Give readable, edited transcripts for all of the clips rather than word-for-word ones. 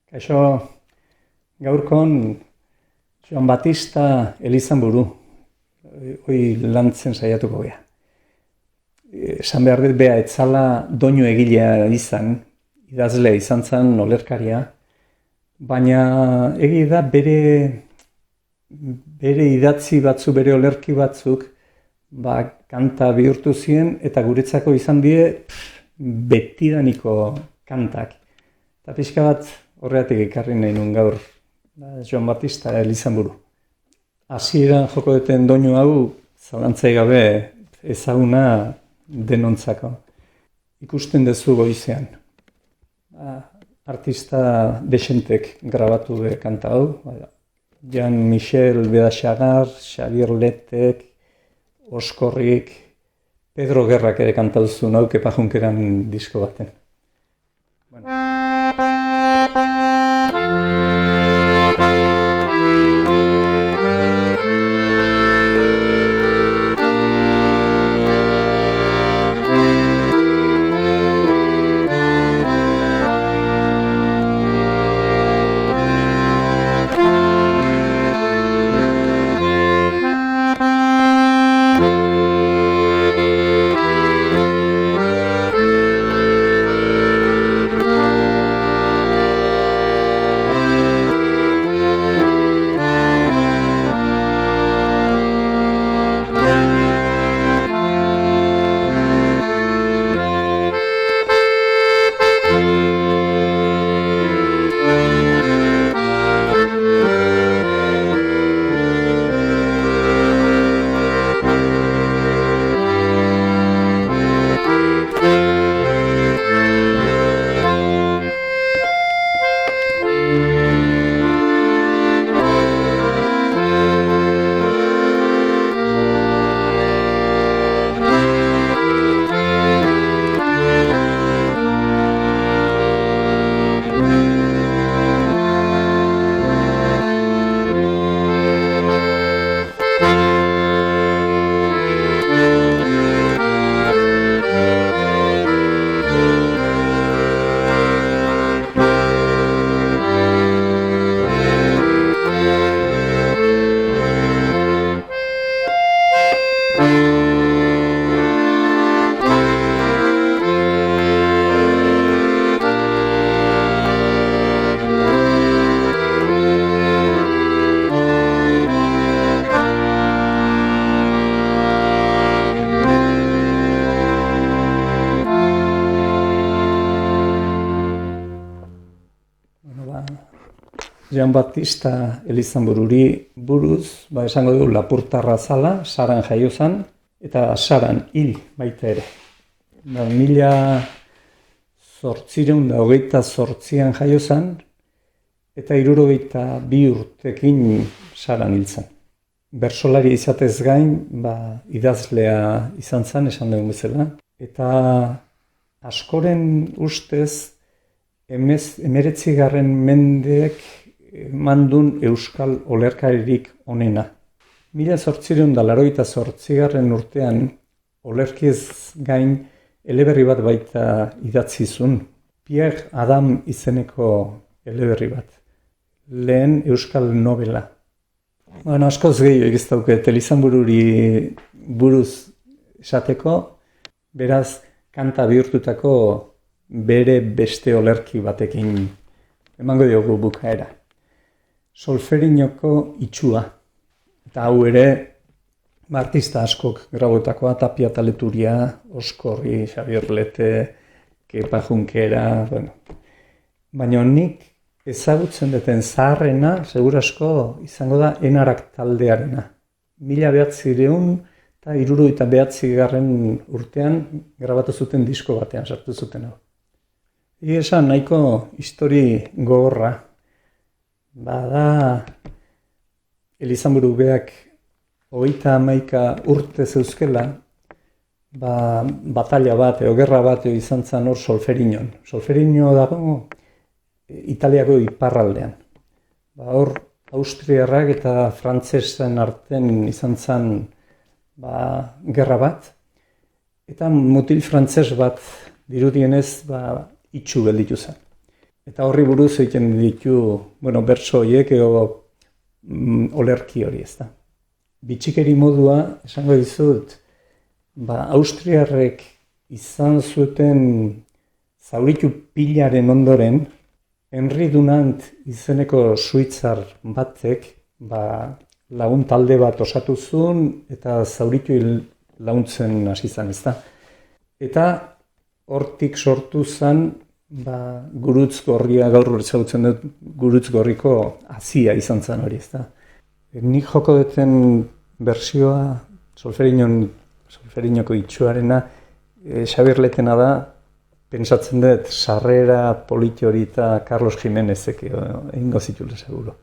Kaixo, gaurkon Joan Batista Elizanburu, hoi lantzen saiatuko gea. Esan behar dut bea etzala doinu egilea izan, idazlea izan zen, olerkaria, baina egi da bere idatzi batzu, bere olerki batzuk, kanta bihurtu ziren eta guretzako izan die betidaniko kantak. Eta pixka bat horregatik ekarri nahi nun gaur Joan Batista Elizanburu. Hasieran joko duten doinu hau zalantzai gabe ezaguna denontzako. Ikusten duzu goizean. Artista desentek grabatu be kanta hau. Jean-Michel Bedaxagar, Xavier Letek, Oskorrik, Pedro Gerrak ere kanta duzu hau Kepa Junkeran disko baten. Joan Batista Elizanbururi buruz, esango du lapurtarra zala, Saran jaio zen, eta Saran hil baita ere. 1828an jaio zen, eta 62 urtekin Saran hil zen. Bersolari izatez gain, idazlea izan zen, esan dugun bezala, eta askoren ustez, 19. mendeek mandun euskal olerkaririk onena. 1888 urtean olerkiez gain eleberri bat baita idatzi zuen. Pierre Adam izeneko eleberri bat. Lehen euskal novela. Askoz gehiago ez dauket Elizanbururi buruz esateko, beraz kanta bihurtutako bere beste olerki batekin emango diogu bukaera. Solferinoko itxua. Eta hau ere, artista askok grabutakoa, Tapia Taleturia, Oskorri, Xavier Lete, Kepa Junkera, Baina nik ezagutzen duten zaharrena, segurasko izango da Enarak taldearena. 1969 urtean grabatu zuten disko batean sartu zuten hau. Esan nahiko histori gogorra. Da Elizanburu beak 31 urte zeuzkela, batalla bat, gerra bat izan zen hor Solferinon. Solferino dago Italiako iparraldean. Hor Austriarrak eta frantsesen artean izan zen gerra bat, eta mutil frantses bat dirudienez itxu gelditu zen. Eta horri buruz egiten ditu, bertso horiek olerki hori, ezta. Bitxikeri modua, esango dizut, Austriarrek izan zuten zauritu pilaren ondoren, Henri Dunant izeneko suitzar batek, lagun talde bat osatu zuen eta zauritu launtzen hasi zen, ezta. Eta hortik sortu zen, gurutz gorria, gaur ezagutzen dut, gurutz gorriko hazia izan zen hori, ezta. Nik joko duten bertsioa, solferinoko itxuarena, Xabier Letena da, pentsatzen dut, sarrera politi hori eta Carlos Jimenezek egingo zitula seguro.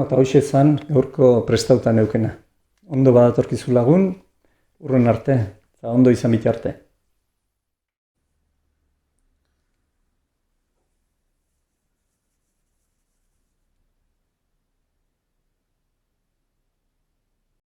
eta hoxe zan gaurko prestauta neukena. Ondo badatorkizu lagun, urren arte, eta ondo izan bitarte.